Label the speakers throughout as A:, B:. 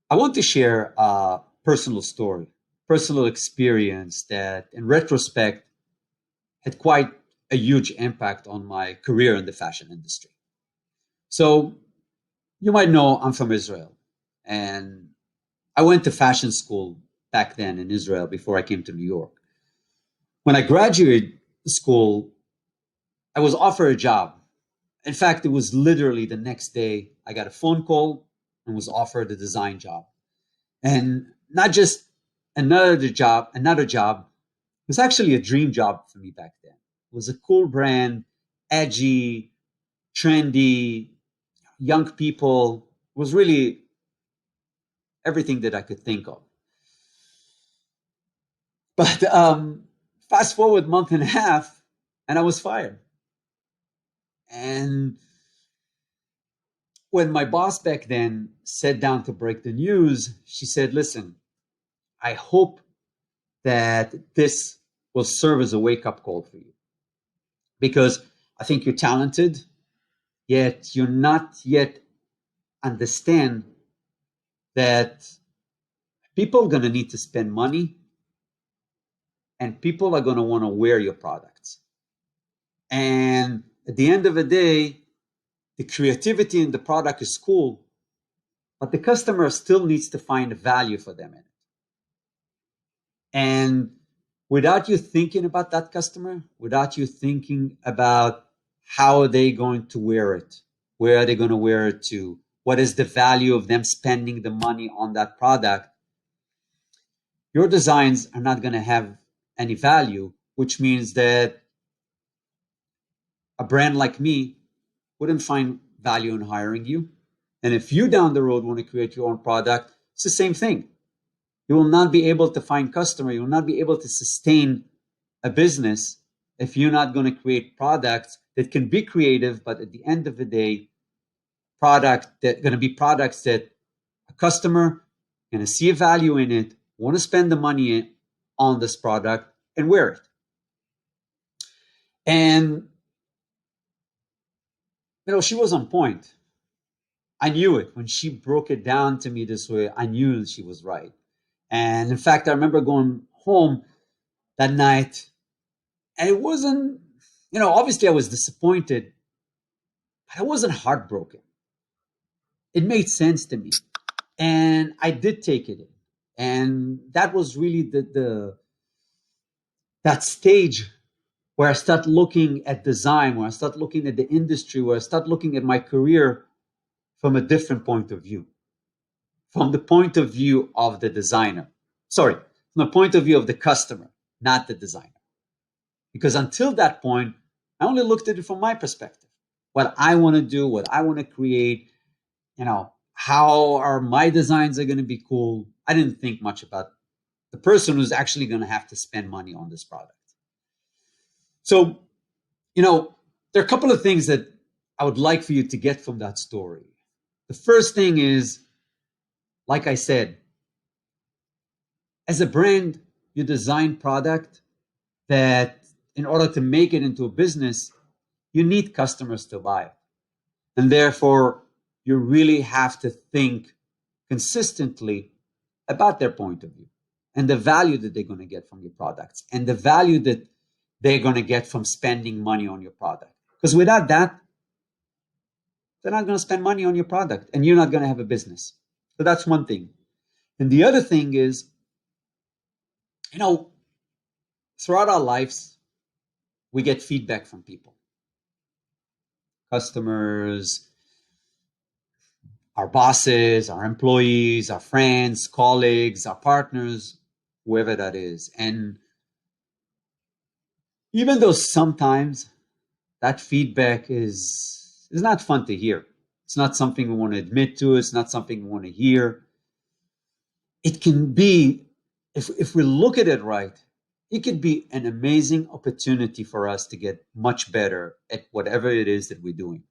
A: I want to share a personal story, personal experience that, in retrospect, had quite a huge impact on my career in the fashion industry. So, you might know I'm from Israel, and I went to fashion school back then in Israel before I came to New York. When I graduated school, I was offered a job. In fact, it was literally the next day I got a phone call and was offered a design job. And not just another job. It was actually a dream job for me back then. It was a cool brand, edgy, trendy, young people. It was really everything that I could think of. But fast forward a month and a half, and I was fired. And when my boss back then sat down to break the news, she said, "Listen, I hope that this will serve as a wake up call for you because I think you're talented, yet you're not yet understand that people are going to need to spend money and people are going to want to wear your products. And at the end of the day, the creativity in the product is cool, but the customer still needs to find value for them in it. And without you thinking about that customer, without you thinking about how are they going to wear it, where are they going to wear it to, what is the value of them spending the money on that product, your designs are not going to have any value, which means that a brand like me wouldn't find value in hiring you. And if you down the road want to create your own product, it's the same thing. You will not be able to find customer. You will not be able to sustain a business if you're not going to create products that can be creative, but at the end of the day, products that a customer going to see a value in it, want to spend the money on this product and wear it. And she was on point. I knew it when she broke it down to me this way. I knew she was right. And in fact, I remember going home that night, and it wasn't, obviously I was disappointed, but I wasn't heartbroken. It made sense to me, and I did take it in. And that was really the that stage where I start looking at design, where I start looking at the industry, where I start looking at my career from a different point of view, from the point of view of the designer. Sorry, from the point of view of the customer, not the designer. Because until that point, I only looked at it from my perspective. What I want to do, what I want to create, how are my designs are going to be cool. I didn't think much about the person who's actually going to have to spend money on this product. So, there are a couple of things that I would like for you to get from that story. The first thing is, like I said, as a brand, you design product that in order to make it into a business, you need customers to buy it. And therefore, you really have to think consistently about their point of view and the value that they're going to get from your products and the value that they're going to get from spending money on your product. Because without that, they're not going to spend money on your product and you're not going to have a business. So that's one thing. And the other thing is, throughout our lives, we get feedback from people, customers, our bosses, our employees, our friends, colleagues, our partners, whoever that is. And even though sometimes that feedback is not fun to hear, it's not something we want to admit to, it's not something we want to hear. It can be, if we look at it right, it could be an amazing opportunity for us to get much better at whatever it is that we're doing.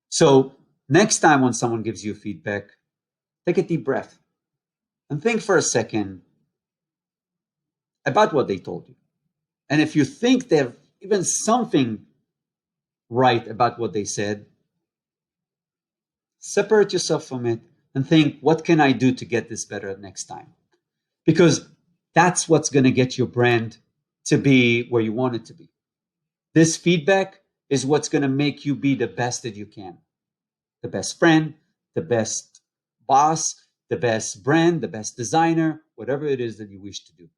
A: So next time when someone gives you feedback, take a deep breath and think for a second about what they told you. And if you think they have even something right about what they said, separate yourself from it, and think, what can I do to get this better next time? Because that's what's going to get your brand to be where you want it to be. This feedback is what's going to make you be the best that you can. The best friend, the best boss, the best brand, the best designer, whatever it is that you wish to do.